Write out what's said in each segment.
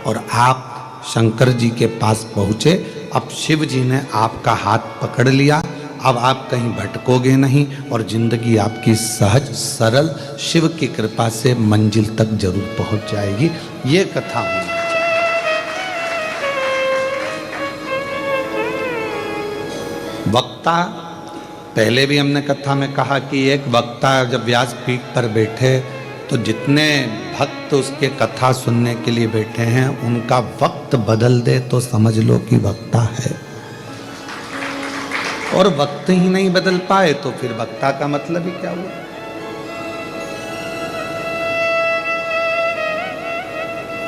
और आप शंकर जी के पास पहुँचे। अब शिव जी ने आपका हाथ पकड़ लिया, अब आप कहीं भटकोगे नहीं और जिंदगी आपकी सहज सरल शिव की कृपा से मंजिल तक जरूर पहुंच जाएगी। ये कथा होनी चाहिए। वक्ता, पहले भी हमने कथा में कहा कि एक वक्ता जब व्यासपीठ पर बैठे तो जितने भक्त उसके कथा सुनने के लिए बैठे हैं उनका वक्त बदल दे तो समझ लो कि वक्ता है, और वक्त ही नहीं बदल पाए तो फिर वक्ता का मतलब ही क्या हुआ।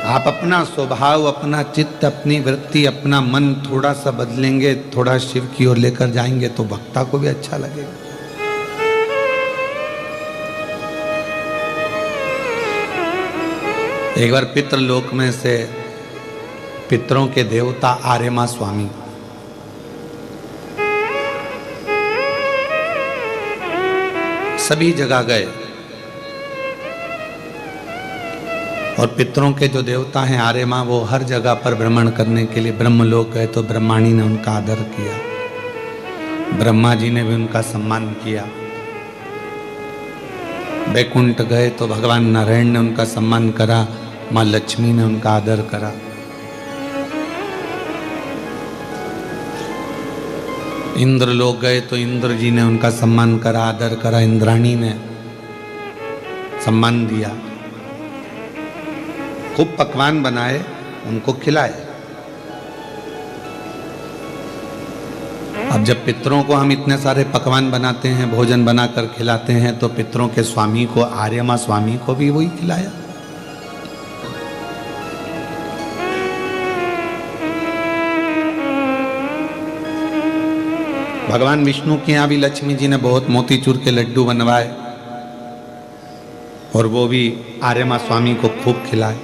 आप अपना स्वभाव, अपना चित्त, अपनी वृत्ति, अपना मन थोड़ा सा बदलेंगे, थोड़ा शिव की ओर लेकर जाएंगे तो वक्ता को भी अच्छा लगेगा। एक बार पितृलोक में से पितरों के देवता आर्यमा स्वामी सभी जगह गए और पितरों के जो देवता हैं आर्यमा, वो हर जगह पर भ्रमण करने के लिए ब्रह्मलोक गए तो ब्रह्माणी ने उनका आदर किया, ब्रह्मा जी ने भी उनका सम्मान किया। वैकुंठ गए तो भगवान नारायण ने उनका सम्मान करा, माँ लक्ष्मी ने उनका आदर करा। इंद्र लोग गए तो इंद्र जी ने उनका सम्मान करा, आदर करा, इंद्राणी ने सम्मान दिया। खूब पकवान बनाए, उनको खिलाए। अब जब पितरों को हम इतने सारे पकवान बनाते हैं, भोजन बनाकर खिलाते हैं, तो पितरों के स्वामी को, आर्यमा स्वामी को भी वही खिलाया। भगवान विष्णु के यहाँ भी लक्ष्मी जी ने बहुत मोतीचूर के लड्डू बनवाए और वो भी आर्यमा स्वामी को खूब खिलाए।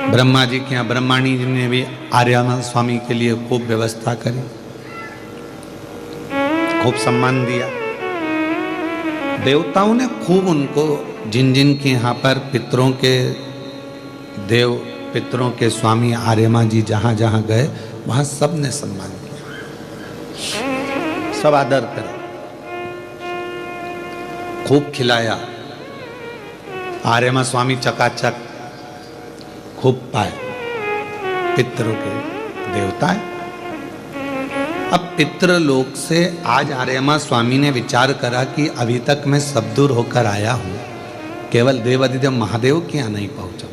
ब्रह्मा जी के यहाँ ब्रह्माणी जी ने भी आर्यमा स्वामी के लिए खूब व्यवस्था करी, खूब सम्मान दिया। देवताओं ने खूब उनको, जिन जिन के यहाँ पर पितरों के देव, पितरों के स्वामी आर्यमा जी जहाँ जहाँ गए वहाँ सब ने सम्मान किया, सब आदर करे, खूब खिलाया। आर्यमा स्वामी चकाचक खूब पाए, पितरों के देवता है। अब पितृलोक से आज आर्यमा स्वामी ने विचार करा कि अभी तक मैं सब दूर होकर आया हूं, केवल देवादिदेव महादेव के यहाँ नहीं पहुंचा,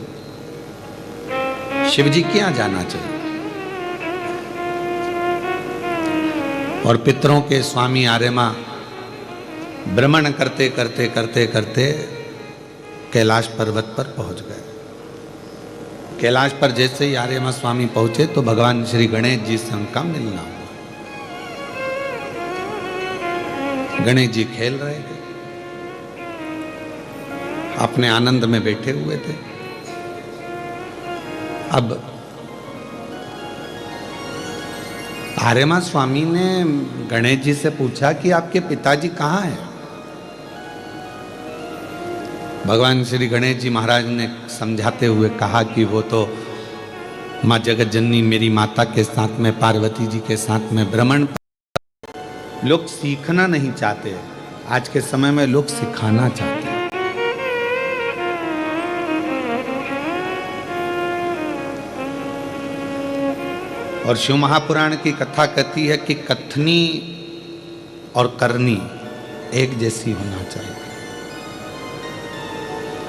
शिव जी के यहाँ जाना चाहिए। और पितरों के स्वामी आर्यमा भ्रमण करते करते करते करते कैलाश पर्वत पर पहुंच गए। कैलाश पर जैसे ही आर्यमा स्वामी पहुंचे तो भगवान श्री गणेश जी से उनका मिलना हुआ। गणेश जी खेल रहे थे, अपने आनंद में बैठे हुए थे। अब आर्यमा स्वामी ने गणेश जी से पूछा कि आपके पिताजी कहाँ हैं? भगवान श्री गणेश जी महाराज ने समझाते हुए कहा कि वो तो माँ जगत जननी मेरी माता के साथ में, पार्वती जी के साथ में भ्रमण। लोग सीखना नहीं चाहते, आज के समय में लोग सिखाना चाहते हैं। और शिव महापुराण की कथा कहती है कि कथनी और करनी एक जैसी होना चाहिए।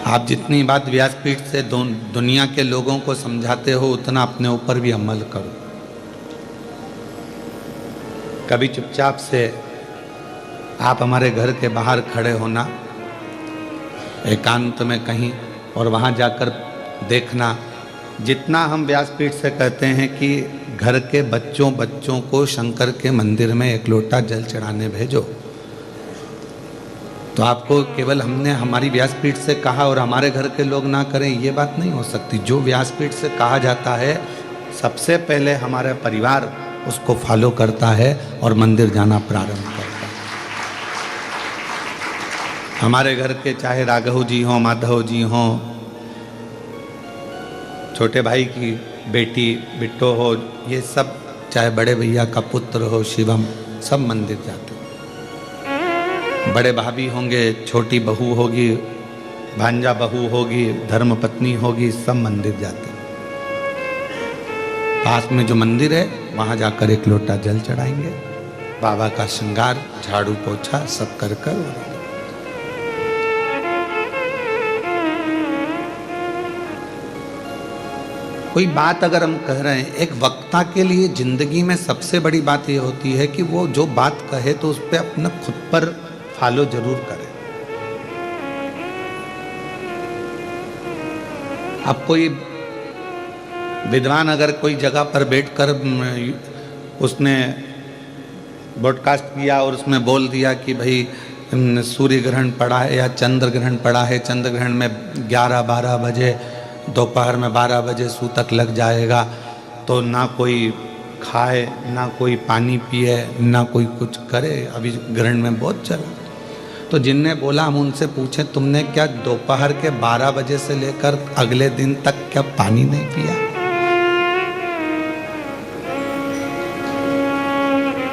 आप जितनी बात व्यासपीठ से दुनिया के लोगों को समझाते हो, उतना अपने ऊपर भी अमल करो। कभी चुपचाप से आप हमारे घर के बाहर खड़े होना एकांत में कहीं, और वहाँ जाकर देखना, जितना हम व्यासपीठ से कहते हैं कि घर के बच्चों को शंकर के मंदिर में एक लोटा जल चढ़ाने भेजो, तो आपको केवल हमने हमारी व्यासपीठ से कहा और हमारे घर के लोग ना करें, ये बात नहीं हो सकती। जो व्यासपीठ से कहा जाता है, सबसे पहले हमारा परिवार उसको फॉलो करता है और मंदिर जाना प्रारंभ करता है। हमारे घर के चाहे राघव जी हों, माधव जी हों, छोटे भाई की बेटी बिट्टो हो, ये सब, चाहे बड़े भैया का पुत्र हो शिवम, सब मंदिर जाते हैं। बड़े भाभी होंगे, छोटी बहू होगी, भांजा बहू होगी, धर्म पत्नी होगी, सब मंदिर जाते हैं। पास में जो मंदिर है वहां जाकर एक लोटा जल चढ़ाएंगे, बाबा का श्रृंगार, झाड़ू पोछा सब कर कर। कोई बात अगर हम कह रहे हैं, एक वक्ता के लिए जिंदगी में सबसे बड़ी बात यह होती है कि वो जो बात कहे तो उस पर अपना खुद पर फॉलो जरूर करे। अब कोई विद्वान अगर कोई जगह पर बैठकर उसने ब्रॉडकास्ट किया और उसमें बोल दिया कि भाई सूर्य ग्रहण पड़ा है या चंद्र ग्रहण पड़ा है, चंद्र ग्रहण में 11-12 बजे, दोपहर में 12 बजे सूतक लग जाएगा, तो ना कोई खाए, ना कोई पानी पिए, ना कोई कुछ करे, अभी ग्रहण में बहुत चला। तो जिनने बोला हम उनसे पूछे, तुमने क्या दोपहर के 12 बजे से लेकर अगले दिन तक क्या पानी नहीं पिया?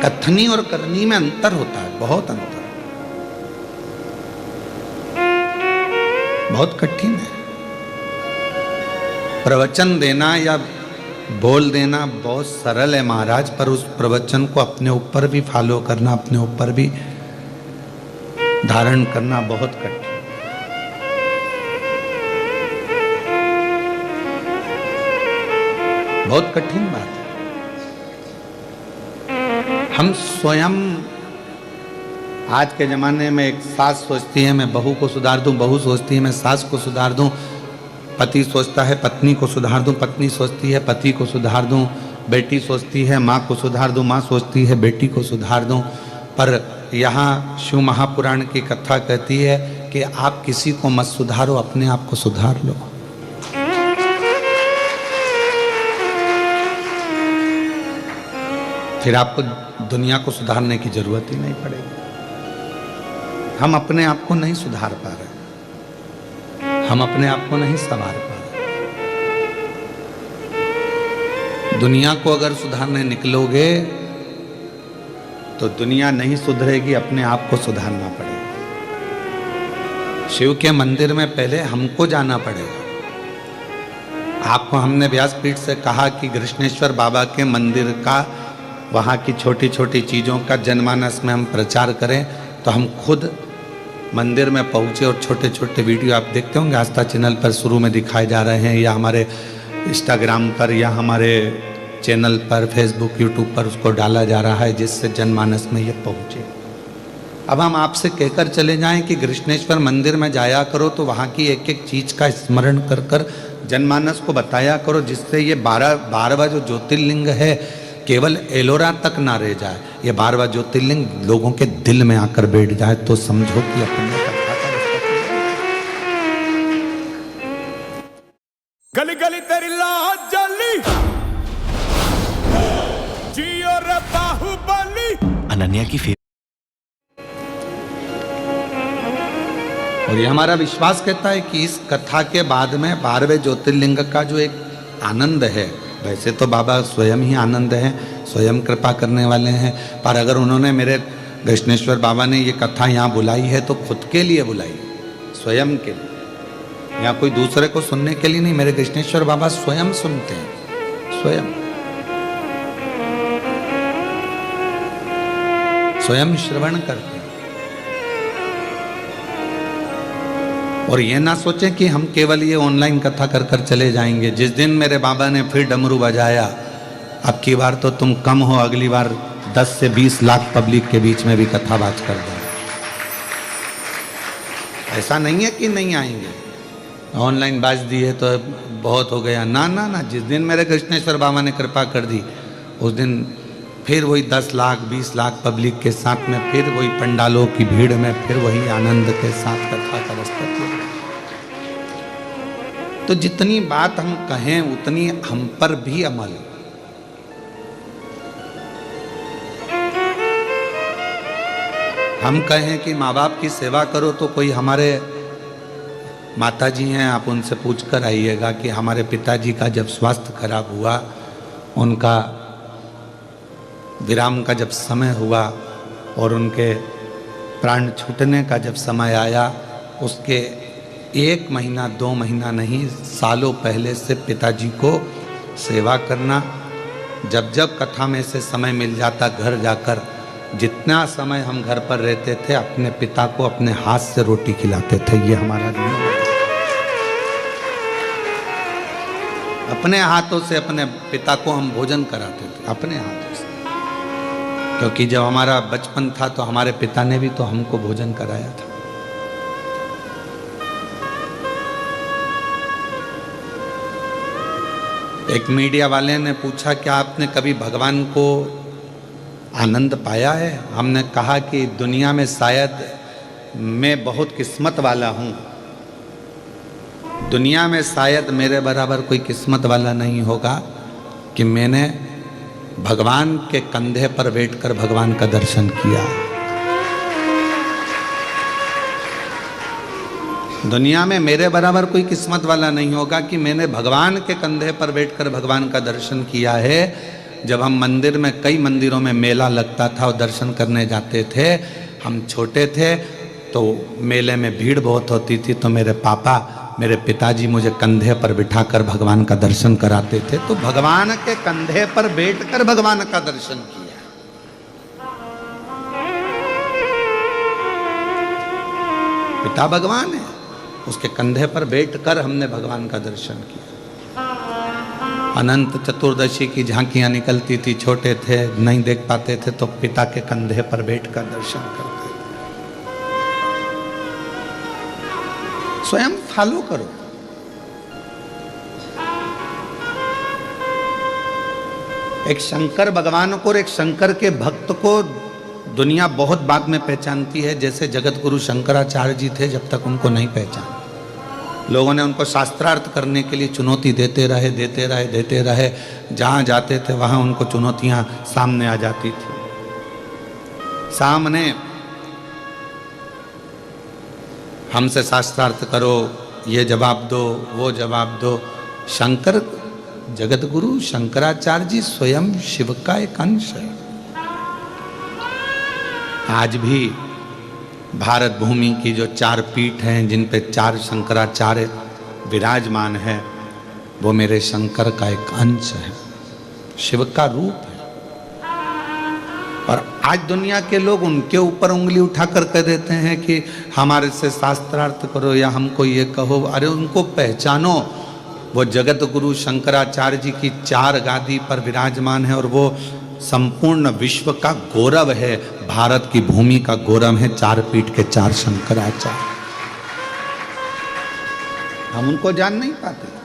कथनी और करनी में अंतर होता है, बहुत अंतर, बहुत कठिन है। प्रवचन देना या बोल देना बहुत सरल है महाराज, पर उस प्रवचन को अपने ऊपर भी फॉलो करना, अपने ऊपर भी धारण करना बहुत कठिन। बहुत कठिन बात है। हम स्वयं आज के जमाने में, एक सास सोचती है मैं बहू को सुधार दूं, बहू सोचती है मैं सास को सुधार दूं, पति सोचता है पत्नी को सुधार दूं, पत्नी सोचती है पति को सुधार दूं, बेटी सोचती है माँ को सुधार दूं, माँ सोचती है बेटी को सुधार दूं। पर यहाँ शिव महापुराण की कथा कहती है कि आप किसी को मत सुधारो, अपने आप को सुधार लो। फिर आपको दुनिया को सुधारने की जरूरत ही नहीं पड़ेगी। हम अपने आप को नहीं सुधार पा रहे, हम अपने आप को नहीं संवार पा रहे। दुनिया को अगर सुधारने निकलोगे तो दुनिया नहीं सुधरेगी, अपने आप को सुधारना पड़ेगा। शिव के मंदिर में पहले हमको जाना पड़ेगा। आपको हमने व्यासपीठ से कहा कि कृष्णेश्वर बाबा के मंदिर का, वहाँ की छोटी छोटी चीज़ों का जनमानस में हम प्रचार करें, तो हम खुद मंदिर में पहुँचे और छोटे छोटे वीडियो आप देखते होंगे, आस्था चैनल पर शुरू में दिखाए जा रहे हैं, या हमारे इंस्टाग्राम पर या हमारे चैनल पर, फेसबुक, यूट्यूब पर उसको डाला जा रहा है, जिससे जनमानस में ये पहुँचे। अब हम आपसे कहकर चले जाएं कि कृष्णेश्वर मंदिर में जाया करो, तो वहाँ की एक एक चीज़ का स्मरण कर कर जनमानस को बताया करो, जिससे ये 12वां जो ज्योतिर्लिंग है केवल एलोरा तक ना रह जाए, ये 12वां ज्योतिर्लिंग लोगों के दिल में आकर बैठ जाए, तो समझो कि अपने गली गली तेरी लाज जली, जियो रे बाहुबली। अनन्या की और ये हमारा विश्वास कहता है कि इस कथा के बाद में 12वें ज्योतिर्लिंग का जो एक आनंद है, वैसे तो बाबा स्वयं ही आनंद हैं, स्वयं कृपा करने वाले हैं, पर अगर उन्होंने, मेरे कृष्णेश्वर बाबा ने ये कथा यहाँ बुलाई है तो खुद के लिए बुलाई, स्वयं के लिए, या कोई दूसरे को सुनने के लिए नहीं। मेरे कृष्णेश्वर बाबा स्वयं सुनते हैं, स्वयं श्रवण करते हैं। और ये ना सोचें कि हम केवल ये ऑनलाइन कथा कर कर चले जाएंगे। जिस दिन मेरे बाबा ने फिर डमरू बजाया, अब की बार तो तुम कम हो, अगली बार 10 से 20 लाख पब्लिक के बीच में भी कथा बात कर दो। ऐसा नहीं है कि नहीं आएंगे, ऑनलाइन बाज दी है तो बहुत हो गया, ना ना ना। जिस दिन मेरे कृष्णेश्वर बाबा ने कृपा कर दी, उस दिन फिर वही 10 लाख 20 लाख पब्लिक के साथ में, फिर वही पंडालों की भीड़ में, फिर वही आनंद के साथ कथा का रास्ता। तो जितनी बात हम कहें उतनी हम पर भी अमल। हम कहें कि माँ बाप की सेवा करो, तो कोई हमारे माता जी हैं, आप उनसे पूछ कर आइएगा कि हमारे पिताजी का जब स्वास्थ्य खराब हुआ, उनका विराम का जब समय हुआ और उनके प्राण छूटने का जब समय आया, उसके 1 महीना 2 महीना नहीं, सालों पहले से पिताजी को सेवा करना। जब जब कथा में से समय मिल जाता, घर जाकर जितना समय हम घर पर रहते थे, अपने पिता को अपने हाथ से रोटी खिलाते थे। ये हमारा नियम है। अपने हाथों से अपने पिता को हम भोजन कराते थे, अपने हाथों से। क्योंकि जब हमारा बचपन था तो हमारे पिता ने भी तो हमको भोजन कराया था। एक मीडिया वाले ने पूछा कि आपने कभी भगवान को आनंद पाया है? हमने कहा कि दुनिया में शायद मैं बहुत किस्मत वाला हूँ, दुनिया में शायद मेरे बराबर कोई किस्मत वाला नहीं होगा कि मैंने भगवान के कंधे पर बैठकर भगवान का दर्शन किया। दुनिया में मेरे बराबर कोई किस्मत वाला नहीं होगा कि मैंने भगवान के कंधे पर बैठकर भगवान का दर्शन किया है। जब हम मंदिर में, कई मंदिरों में मेला लगता था और दर्शन करने जाते थे, हम छोटे थे तो मेले में भीड़ बहुत होती थी, तो मेरे पापा, मेरे पिताजी मुझे कंधे पर बिठाकर भगवान का दर्शन कराते थे। तो भगवान के कंधे पर बैठकर भगवान का दर्शन किया। पिता भगवान है, उसके कंधे पर बैठकर हमने भगवान का दर्शन किया। अनंत चतुर्दशी की झांकियां निकलती थी, छोटे थे नहीं देख पाते थे, तो पिता के कंधे पर बैठकर दर्शन करते थे। स्वयं फॉलो करो। एक शंकर भगवान को और एक शंकर के भक्त को दुनिया बहुत बाद में पहचानती है। जैसे जगत गुरु शंकराचार्य जी थे, जब तक उनको नहीं पहचाना, लोगों ने उनको शास्त्रार्थ करने के लिए चुनौती देते रहे। जहाँ जाते थे वहाँ उनको चुनौतियाँ सामने आ जाती थी। सामने हमसे शास्त्रार्थ करो, ये जवाब दो, वो जवाब दो। शंकर, जगत गुरु शंकराचार्य जी स्वयं शिव का एक अंश है। आज भी भारत भूमि की जो 4 पीठ हैं, जिन पे 4 शंकराचार्य विराजमान है, वो मेरे शंकर का एक अंश है, शिव का रूप है। और आज दुनिया के लोग उनके ऊपर उंगली उठाकर कह देते हैं कि हमारे से शास्त्रार्थ करो या हमको ये कहो। अरे उनको पहचानो, वो जगत गुरु शंकराचार्य जी की 4 गादी पर विराजमान है और वो संपूर्ण विश्व का गौरव है, भारत की भूमि का गौरव है। 4 पीठ के 4 शंकराचार्य, हम उनको जान नहीं पाते।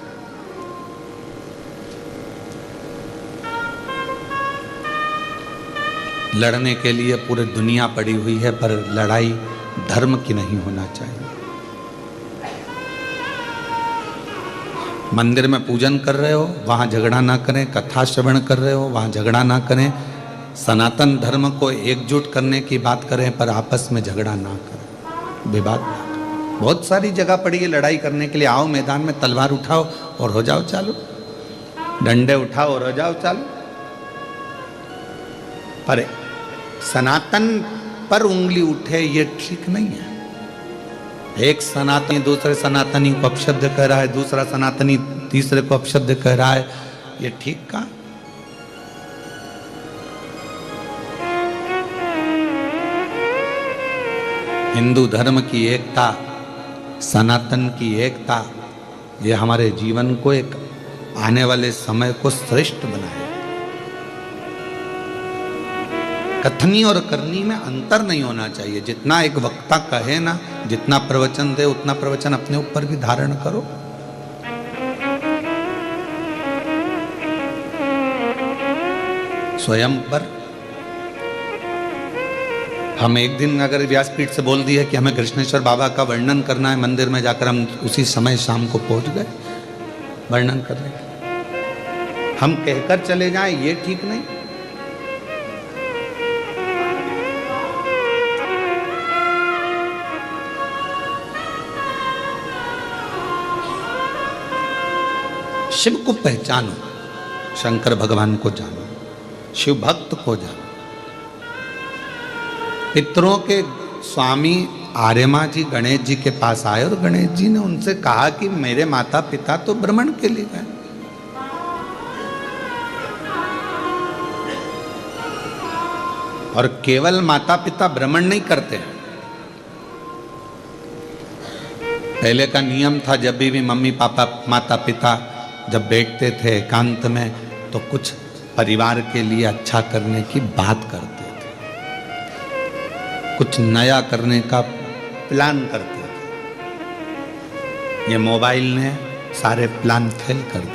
लड़ने के लिए पूरी दुनिया पड़ी हुई है, पर लड़ाई धर्म की नहीं होना चाहिए। मंदिर में पूजन कर रहे हो, वहाँ झगड़ा ना करें। कथा श्रवण कर रहे हो, वहाँ झगड़ा ना करें। सनातन धर्म को एकजुट करने की बात करें, पर आपस में झगड़ा ना करें, विवाद ना करें। बहुत सारी जगह पड़ी है लड़ाई करने के लिए। आओ मैदान में, तलवार उठाओ और हो जाओ चालू, डंडे उठाओ और हो जाओ चालू। पर सनातन पर उंगली उठे, ये ठीक नहीं है। एक सनातनी दूसरे सनातनी को अपशब्द कह रहा है, दूसरा सनातनी तीसरे को अपशब्द कह रहा है, ये ठीक का? हिंदू धर्म की एकता, सनातन की एकता, ये हमारे जीवन को, एक आने वाले समय को श्रेष्ठ बनाए। कथनी और करनी में अंतर नहीं होना चाहिए। जितना एक वक्ता कहे ना, जितना प्रवचन दे, उतना प्रवचन अपने ऊपर भी धारण करो। स्वयं पर हम एक दिन अगर व्यासपीठ से बोल दिया कि हमें कृष्णेश्वर बाबा का वर्णन करना है मंदिर में जाकर, हम उसी समय शाम को पहुंच गए वर्णन करने। हम कहकर चले जाएं, ये ठीक नहीं। शिव को पहचानो, शंकर भगवान को जानो, शिव भक्त को जानो। पितरों के स्वामी आर्यमा जी गणेश जी के पास आए और गणेश जी ने उनसे कहा कि मेरे माता पिता तो भ्रमण के लिए गए, और केवल माता पिता भ्रमण नहीं करते हैं। पहले का नियम था, जब भी मम्मी पापा माता पिता जब बैठते थे एकांत में तो कुछ परिवार के लिए अच्छा करने की बात करते थे, कुछ नया करने का प्लान करते थे। ये मोबाइल ने सारे प्लान फेल कर दिए।